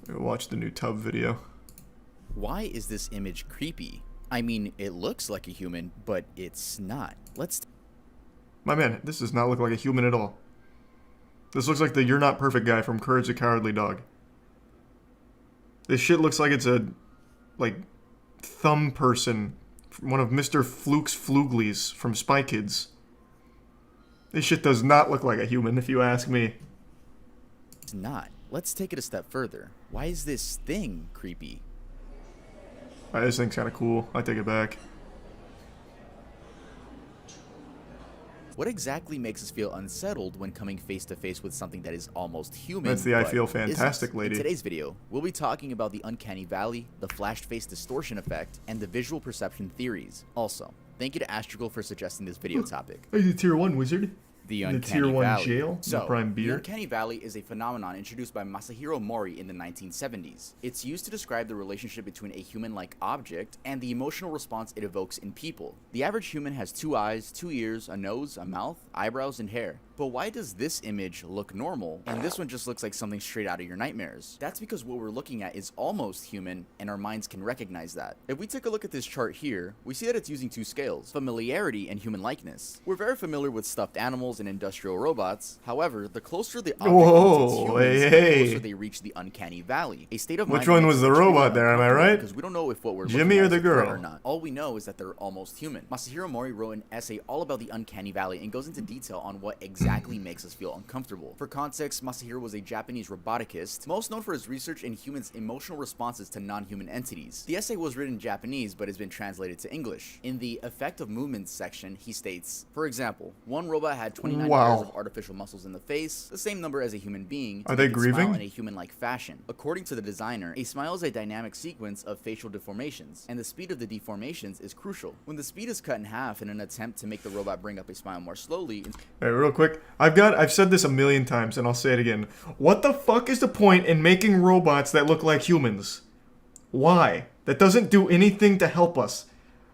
Watch the new tub video. Why is this image creepy? I mean, it looks like a human, but it's not. My man, this does not look like a human at all. This looks like the You're Not Perfect guy from Courage the Cowardly Dog. This shit looks like it's a, like, thumb person from one of Mr. Fluke's Fluglies from Spy Kids. This shit does not look like a human, if you ask me. It's not. Let's take it a step further. Why is this thing creepy? This thing's kind of cool. I take it back. What exactly makes us feel unsettled when coming face to face with something that is almost human? That's the I feel fantastic isn't? lady. In today's video, we'll be talking about the uncanny valley, the flashed face distortion effect, and the visual perception theories. Also, thank you to Astrigal for suggesting this video topic. Are you the tier 1 wizard? The In the uncanny tier 1 valley. jail? So, No prime the beer? uncanny valley is a phenomenon introduced by Masahiro Mori in the 1970s. It's used to describe the relationship between a human-like object and the emotional response it evokes in people. The average human has 2 eyes, 2 ears, a nose, a mouth, eyebrows, and hair. But why does this image look normal, and this one just looks like something straight out of your nightmares? That's because what we're looking at is almost human, and our minds can recognize that. If we take a look at this chart here, we see that it's using 2 scales, familiarity and human likeness. We're very familiar with stuffed animals and industrial robots. However, the closer the object imitates humans, the closer they reach the uncanny valley. A state of mind. Which one was the robot there, am I right? Because we don't know if what we're Jimmy looking or at the is a threat girl? or not. All we know is that they're almost human. Masahiro Mori wrote an essay all about the uncanny valley and goes into detail on what exactly makes us feel uncomfortable. For context, Masahiro was a Japanese roboticist, most known for his research in humans' emotional responses to non-human entities. The essay was written in Japanese but has been translated to English. In the effect of movements section, he states, for example, one robot had 29 pairs of artificial muscles in the face, the same number as a human being, to Are they make it smile grieving? in a human-like fashion. According to the designer, a smile is a dynamic sequence of facial deformations, and the speed of the deformations is crucial. When the speed is cut in half in an attempt to make the robot bring up a smile more slowly. Hey, real quick. I've said this a million times and I'll say it again. What the fuck is the point in making robots that look like humans? Why? That doesn't do anything to help us.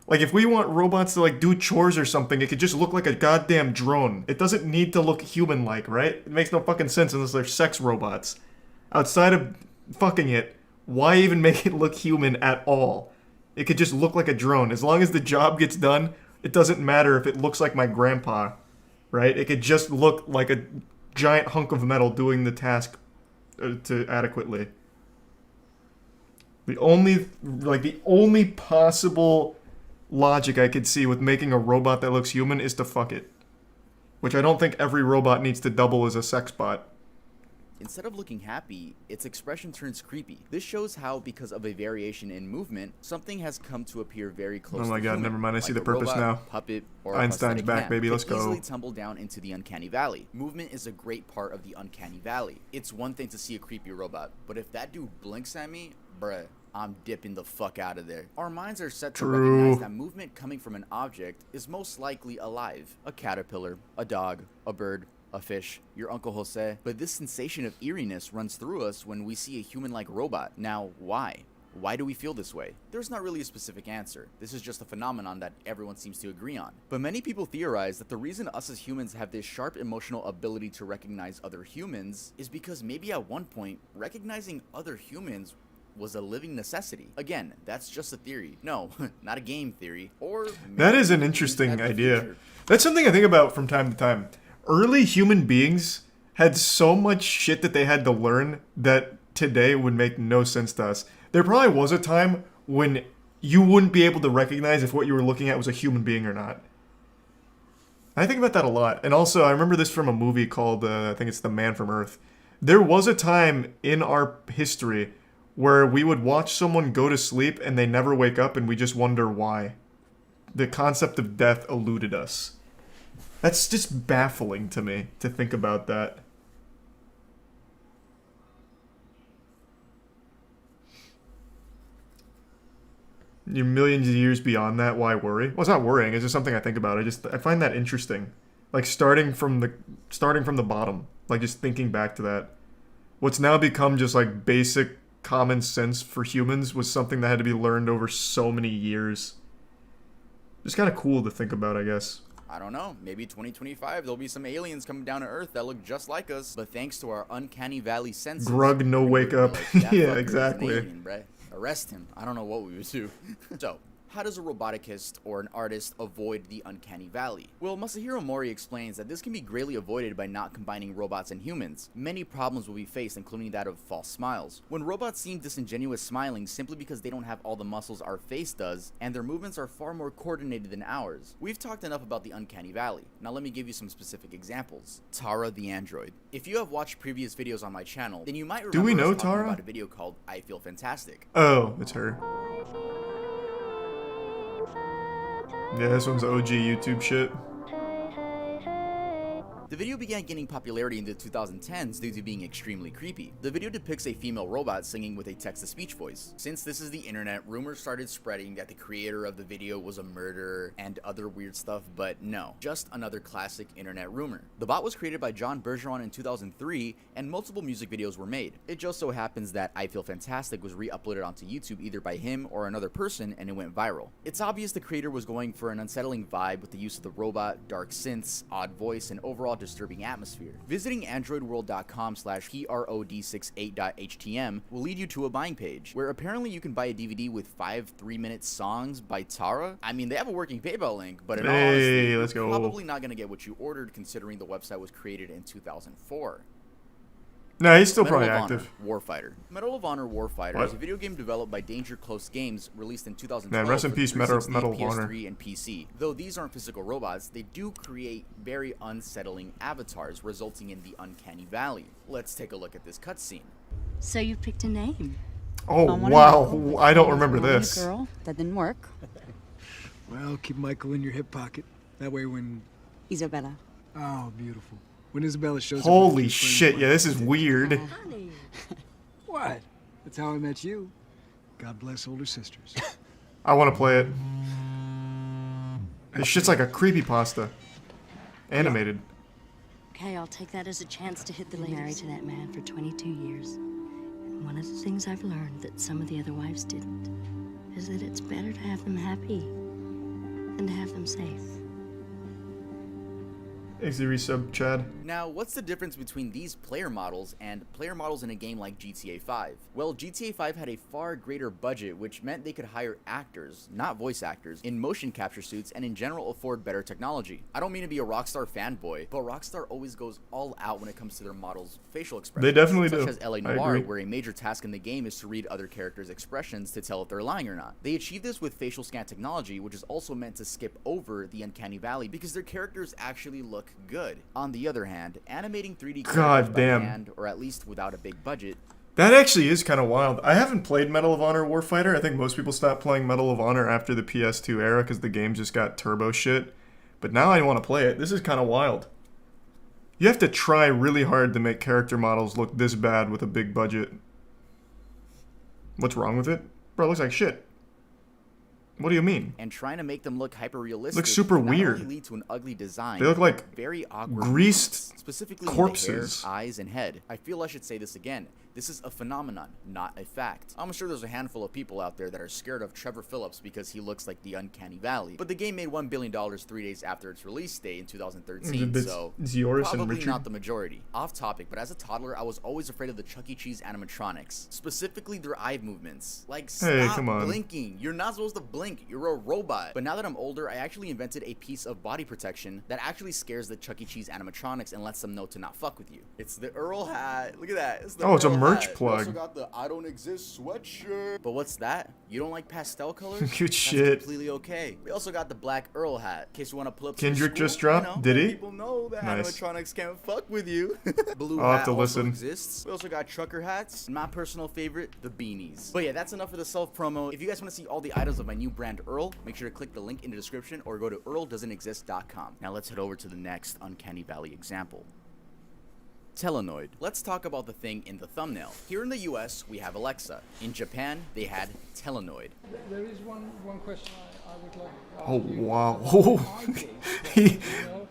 Like, if we want robots to, like, do chores or something, it could just look like a goddamn drone. It doesn't need to look human-like, right? It makes no fucking sense unless they're sex robots. Outside of fucking it, why even make it look human at all? It could just look like a drone. As long as the job gets done, it doesn't matter if it looks like my grandpa, right? It could just look like a giant hunk of metal doing the task to adequately. The only possible logic I could see with making a robot that looks human is to fuck it. Which I don't think every robot needs to double as a sex bot. Instead of looking happy, its expression turns creepy. This shows how, because of a variation in movement, something has come to appear very close to Oh my god, human, never mind, I see like the a purpose robot, now. Puppet, or Einstein's a back, hand, baby, let's could go. easily tumble down into the uncanny valley. Movement is a great part of the uncanny valley. It's one thing to see a creepy robot, but if that dude blinks at me, bruh, I'm dipping the fuck out of there. Our minds are set to recognize that movement coming from an object is most likely alive. A caterpillar, a dog, a bird, a fish, your Uncle Jose. But this sensation of eeriness runs through us when we see a human-like robot. Now, why? Why do we feel this way? There's not really a specific answer. This is just a phenomenon that everyone seems to agree on. But many people theorize that the reason us as humans have this sharp emotional ability to recognize other humans is because maybe at one point, recognizing other humans was a living necessity. Again, that's just a theory. No, not a game theory. Or that is an interesting idea. That's something I think about from time to time. Early human beings had so much shit that they had to learn that today would make no sense to us. There probably was a time when you wouldn't be able to recognize if what you were looking at was a human being or not. I think about that a lot. And also, I remember this from a movie called, I think it's The Man from Earth. There was a time in our history where we would watch someone go to sleep and they never wake up and we just wonder why. The concept of death eluded us. That's just baffling to me, to think about that. You're millions of years beyond that, why worry? Well, it's not worrying, it's just something I think about. I find that interesting. Like, starting from the bottom. Like, just thinking back to that. What's now become just, like, basic common sense for humans was something that had to be learned over so many years. Just kind of cool to think about, I guess. I don't know, maybe 2025 there'll be some aliens coming down to Earth that look just like us, but thanks to our uncanny valley senses. Grug, no we wake would be up. like, "That Yeah, fucker is an exactly. alien, bruh. Arrest him." I don't know what we would do. So, how does a roboticist or an artist avoid the uncanny valley? Well, Masahiro Mori explains that this can be greatly avoided by not combining robots and humans. Many problems will be faced, including that of false smiles. When robots seem disingenuous smiling simply because they don't have all the muscles our face does, and their movements are far more coordinated than ours. We've talked enough about the uncanny valley. Now let me give you some specific examples. Tara the android. If you have watched previous videos on my channel, then you might remember Do we know us talking Tara? about a video called I Feel Fantastic. Oh, it's her. Yeah, this one's OG YouTube shit. The video began gaining popularity in the 2010s due to being extremely creepy. The video depicts a female robot singing with a text-to-speech voice. Since this is the internet, rumors started spreading that the creator of the video was a murderer and other weird stuff, but no, just another classic internet rumor. The bot was created by John Bergeron in 2003, and multiple music videos were made. It just so happens that I Feel Fantastic was re-uploaded onto YouTube either by him or another person, and it went viral. It's obvious the creator was going for an unsettling vibe with the use of the robot, dark synths, odd voice, and overall disturbing atmosphere. Visiting androidworld.com/prod68.htm will lead you to a buying page, where apparently you can buy a DVD with 5 3-minute songs by Tara. I mean, they have a working PayPal link, but in all honesty, let's you're go. probably not going to get what you ordered considering the website was created in 2004. Nah, he's still Medal probably of active. Honor Warfighter. Medal of Honor Warfighter What? is a video game developed by Danger Close Games, released in 2012 Man, rest in for peace, 360, Medal of Honor. PS3, and PC. Though these aren't physical robots, they do create very unsettling avatars, resulting in the uncanny valley. Let's take a look at this cutscene. So you picked a name. Oh, I wanted wow. Michael, I don't but remember I wanted a this. Girl. That didn't work. Well, keep Michael in your hip pocket. That way when... Isabella. Oh, beautiful. When Isabella shows up... Holy with a few shit, friends, yeah, this is weird. Honey. What? That's how I met you. God bless older sisters. I want to play it. This shit's like a creepypasta. Animated. Okay, I'll take that as a chance to hit the ladies. Married to that man for 22 years. And one of the things I've learned that some of the other wives didn't is that it's better to have them happy than to have them safe. Thanks, the resub, Chad. Now, what's the difference between these player models and player models in a game like GTA 5? Well, GTA 5 had a far greater budget, which meant they could hire actors, not voice actors, in motion capture suits and in general afford better technology. I don't mean to be a Rockstar fanboy, but Rockstar always goes all out when it comes to their models' facial expressions. They definitely such do. as LA I Noire, agree. where a major task in the game is to read other characters' expressions to tell if they're lying or not. They achieve this with facial scan technology, which is also meant to skip over the uncanny valley because their characters actually look good. On the other hand, animating 3D characters by damn. hand, or at least without a big budget, That actually is kind of wild. I haven't played Medal of Honor Warfighter. I think most people stopped playing Medal of Honor after the PS2 era because the game just got turbo shit. But now I want to play it. This is kind of wild. You have to try really hard to make character models look this bad with a big budget. What's wrong with it? Bro, it looks like shit. What do you mean? and trying to make them look hyper-realistic Looks super not weird. only lead to an ugly design, They look but like very awkward greased movements, specifically corpses. in the hair, eyes, and head. I feel I should say this again. This is a phenomenon, not a fact. I'm sure there's a handful of people out there that are scared of Trevor Phillips because he looks like the Uncanny Valley. But the game made $1 billion 3 days after its release date in 2013, so Zioris and probably Richard. not the majority. Off topic, but as a toddler, I was always afraid of the Chuck E. Cheese animatronics, specifically their eye movements. Like, Hey, stop come on. blinking. You're not supposed to blink. You're a robot. But now that I'm older, I actually invented a piece of body protection that actually scares the Chuck E. Cheese animatronics and lets them know to not fuck with you. It's the Earl hat. Look at that. It's the Oh, it's a Earl merch hat. plug. We also got the I don't exist sweatshirt. But what's that? You don't like pastel colors? Good That's shit. completely okay. We also got the black Earl hat. In case you want to pull up Kendrick some school, just dropped? you know, Did let he? People know that Nice. animatronics can't fuck with you. Blue I'll have hat to also listen. exists. We also got trucker hats. And my personal favorite, the beanies. But yeah, that's enough for the self promo. If you guys want to see all the items of my new brand Earl, make sure to click the link in the description or go to earldoesn'texist.com. Now let's head over to the next Uncanny Valley example. Telenoid. Let's talk about the thing in the thumbnail. Here in the US, we have Alexa. In Japan, they had Telenoid. There is one question I would like to ask Oh, you. wow. My case, he, you know,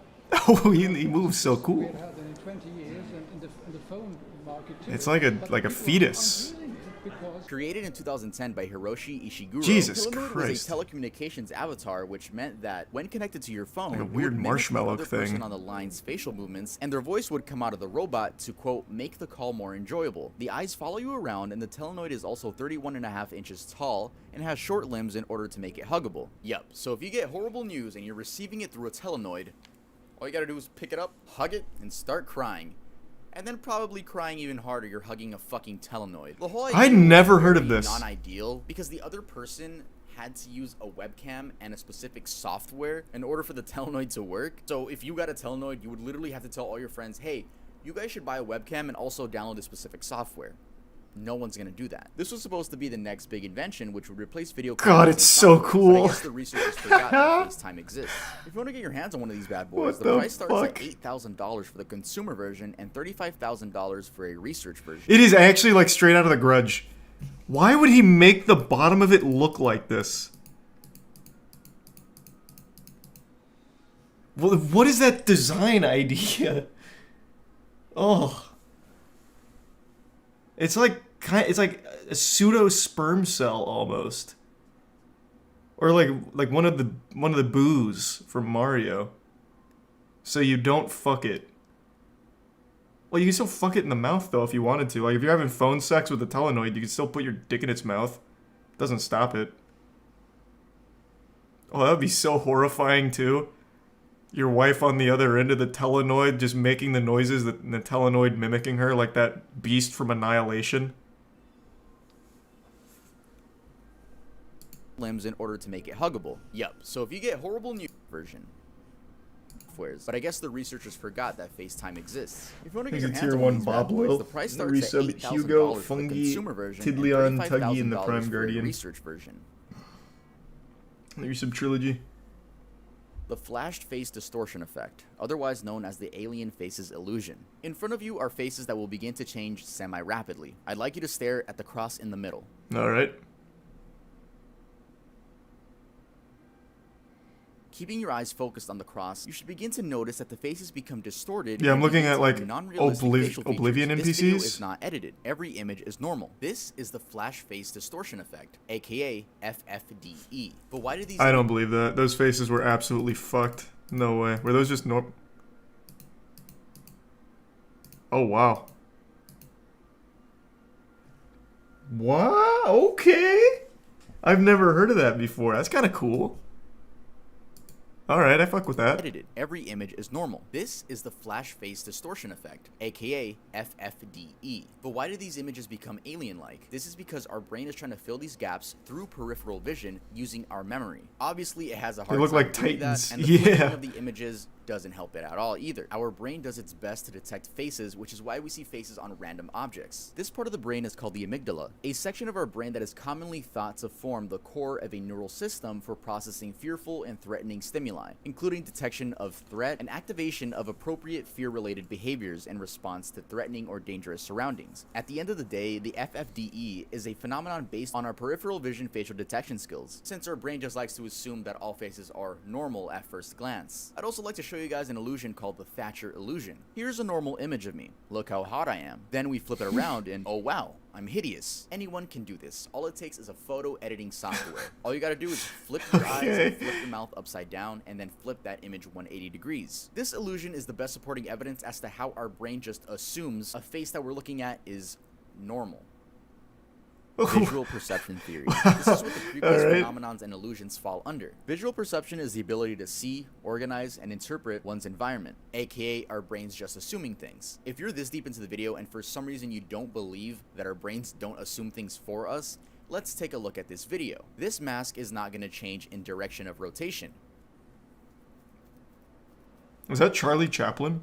oh, he moves so we cool. had had it in 20 years and in the phone market too. It's like a But like a people fetus. aren't using it. because Created in 2010 by Hiroshi Ishiguro, Jesus Telenoid Christ. was a telecommunications avatar, which meant that when connected to your phone, Like a it would weird mimic the marshmallow other person thing. on the line's facial movements, and their voice would come out of the robot to, quote, make the call more enjoyable. The eyes follow you around, and the Telenoid is also 31.5 inches tall and has short limbs in order to make it huggable. Yup, so if you get horrible news and you're receiving it through a Telenoid, all you gotta do is pick it up, hug it, and start crying. And then probably crying even harder, you're hugging a fucking Telenoid. The whole idea I'd never was heard of very this. non-ideal because the other person had to use a webcam and a specific software in order for the Telenoid to work. So if you got a Telenoid, you would literally have to tell all your friends, hey, you guys should buy a webcam and also download this specific software. No one's gonna do that. This was supposed to be the next big invention, which would replace video God, conferencing it's so software, cool. But I guess the researchers forgot that FaceTime exists. If you want to get your hands on one of these bad boys, What the the price starts at fuck? $8,000 for the consumer version and $35,000 for a research version. It is actually like straight out of The Grudge. Why would he make the bottom of it look like this? Well, what is that design idea? Oh. It's like a pseudo sperm cell almost. Or like one of the boos from Mario. So you don't fuck it. Well, you can still fuck it in the mouth though if you wanted to. Like if you're having phone sex with a Telenoid, you can still put your dick in its mouth. Doesn't stop it. Oh, that would be so horrifying too. Your wife on the other end of the Telenoid just making the noises that the Telenoid mimicking her like that beast from Annihilation. Limbs in order to make it huggable. Yup, so if you get horrible news version. But I guess the researchers forgot that FaceTime exists. If you want to get Here's your a hands tier on one 1 of these bad boys, Boblo. the price The starts at resub $8,000 Hugo, for the Fungi, consumer version Tidleon, and Tuggy, and the $35,000 Prime for a Guardian. research version. The resub trilogy. The flashed face distortion effect, otherwise known as the alien faces illusion. In front of you are faces that will begin to change semi-rapidly. I'd like you to stare at the cross in the middle. Alright. Keeping your eyes focused on the cross, you should begin to notice that the faces become distorted. Yeah, I'm and looking begin at, to like, have non-realistic facial features. Oblivion This video NPCs. is not edited. Every image is normal. This is the flash face distortion effect, aka FFDE. But why do these? I don't believe that. Those faces were absolutely fucked. No way. Were those just normal? Oh, wow. What? Okay. I've never heard of that before. That's kind of cool. Alright, I fuck with that. Edited. Every image is normal. This is the flash face distortion effect, aka FFDE. But why do these images become alien-like? This is because our brain is trying to fill these gaps through peripheral vision using our memory. Obviously, it has a hard look time like doing Titans. that, and the flickering Yeah. of the images doesn't help it at all either. Our brain does its best to detect faces, which is why we see faces on random objects. This part of the brain is called the amygdala, a section of our brain that is commonly thought to form the core of a neural system for processing fearful and threatening stimuli, including detection of threat and activation of appropriate fear-related behaviors in response to threatening or dangerous surroundings. At the end of the day, the FFDE is a phenomenon based on our peripheral vision facial detection skills, since our brain just likes to assume that all faces are normal at first glance. I'd also like to show you guys an illusion called the Thatcher illusion. Here's a normal image of me. Look how hot I am. Then we flip it around and oh wow, I'm hideous. Anyone can do this. All it takes is a photo editing software. All you gotta do is flip your eyes and flip your mouth upside down and then flip that image 180 degrees. This illusion is the best supporting evidence as to how our brain just assumes a face that we're looking at is normal. Visual perception theory. This is what the creepiest phenomenons and illusions fall under. Visual perception is the ability to see, organize, and interpret one's environment, aka our brains just assuming things. If you're this deep into the video and for some reason you don't believe that our brains don't assume things for us, let's take a look at this video. This mask is not going to change in direction of rotation. Was that Charlie Chaplin?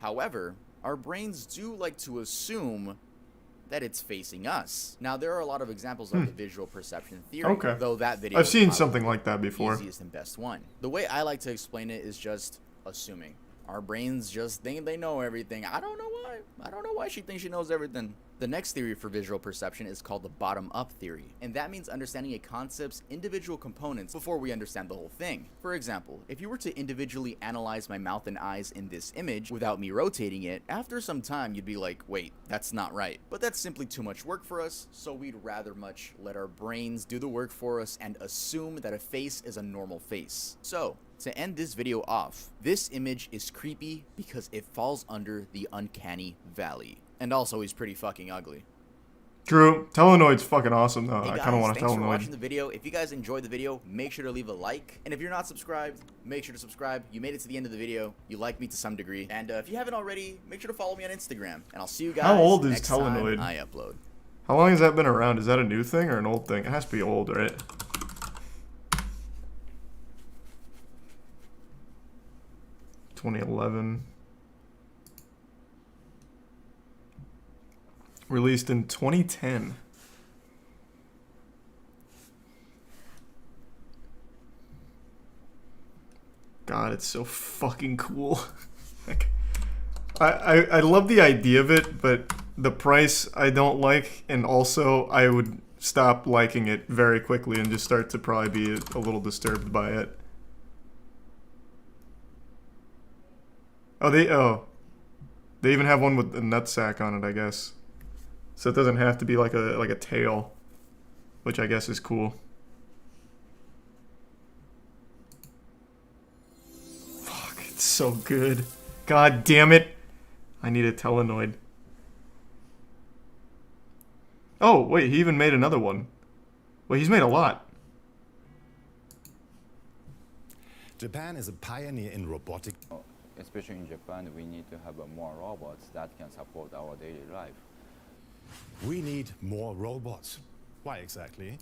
However, our brains do like to assume that it's facing us. Now, there are a lot of examples of the visual perception theory, Okay. though that video I've is seen probably something like that the before. easiest and best one. The way I like to explain it is just assuming. Our brains just think they know everything. I don't know why. I don't know why she thinks she knows everything. The next theory for visual perception is called the bottom-up theory, and that means understanding a concept's individual components before we understand the whole thing. For example, if you were to individually analyze my mouth and eyes in this image without me rotating it, after some time you'd be like, wait, that's not right. But that's simply too much work for us, so we'd rather much let our brains do the work for us and assume that a face is a normal face. So, to end this video off, this image is creepy because it falls under the uncanny valley. And also, he's pretty fucking ugly. True. Telenoid's fucking awesome, though. Hey I guys, kind of want a thanks for watching Telenoid. the video. If you guys enjoyed the video, make sure to leave a like. And if you're not subscribed, make sure to subscribe. You made it to the end of the video. You like me to some degree. And if you haven't already, make sure to follow me on Instagram. And I'll see you guys How old is next Telenoid? time I upload. How long has that been around? Is that a new thing or an old thing? It has to be old, right? (2011). Released in 2010. God, it's so fucking cool. Like, I love the idea of it, but the price I don't like, and also I would stop liking it very quickly and just start to probably be a little disturbed by it. They even have one with a nutsack on it, I guess. So it doesn't have to be like a tail, which I guess is cool. Fuck, it's so good. God damn it. I need a Telenoid. Oh, wait, he even made another one. Wait, he's made a lot. Japan is a pioneer in robotic. Especially in Japan, we need to have more robots that can support our daily life. We need more robots. Why exactly?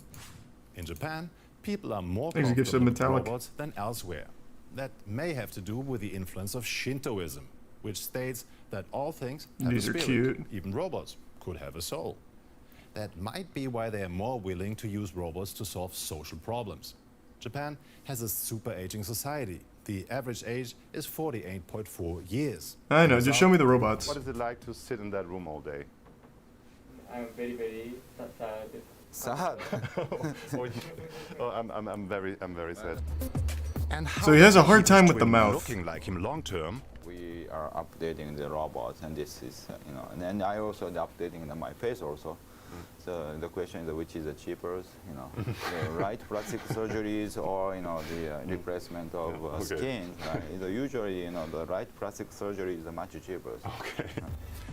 In Japan, people are more Thanks, you comfortable with Metallic. robots than elsewhere. That may have to do with the influence of Shintoism, which states that all things have These a are spirit. cute. Even robots could have a soul. That might be why they are more willing to use robots to solve social problems. Japan has a super aging society. The average age is 48.4 years. I know, just show me the robots. What is it like to sit in that room all day? I'm very, very sad. Sad. I'm very sad. And how So he has a hard is time with the twin mouth. Looking like him long term. We are updating the robots, and this is, and then I also updating my face also. So the question is which is the cheaper, the right plastic surgeries or the replacement of Okay. skin. Right? Usually, the right plastic surgery is much cheaper. Okay.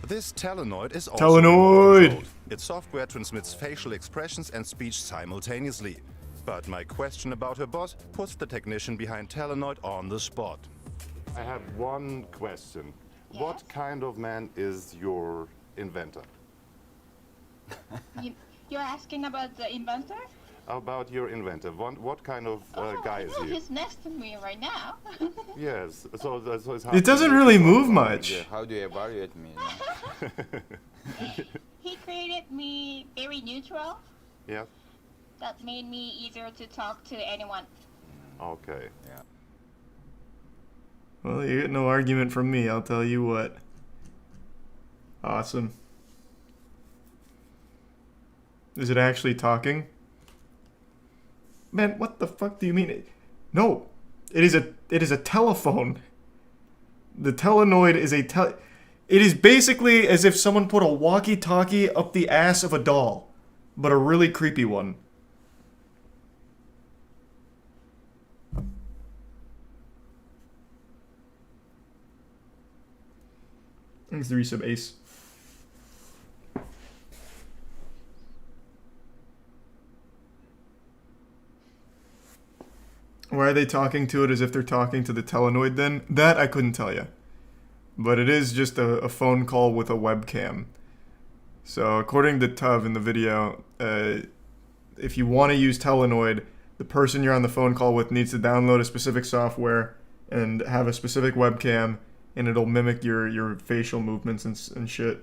This Telenoid is also Telenoid! remote-controlled. Its software transmits facial expressions and speech simultaneously. But my question about her bot puts the technician behind Telenoid on the spot. I have one question. What kind of man is your inventor? You're asking about the inventor? About your inventor. What kind of guy is he? He's next to me right now. Yes. So it's hard It doesn't to- really move much. How do you evaluate me? He created me very neutral. Yeah. That made me easier to talk to anyone. Okay. Yeah. Well, you get no argument from me, I'll tell you what. Awesome. Is it actually talking? Man, what the fuck do you mean? No, it is a telephone. The Telenoid is a It is basically as if someone put a walkie-talkie up the ass of a doll, but a really creepy one. Thanks, 3-sub ace. Why are they talking to it as if they're talking to the Telenoid then? That I couldn't tell you. But it is just a phone call with a webcam. So according to Tuv in the video, if you want to use Telenoid, the person you're on the phone call with needs to download a specific software and have a specific webcam, and it'll mimic your facial movements and shit.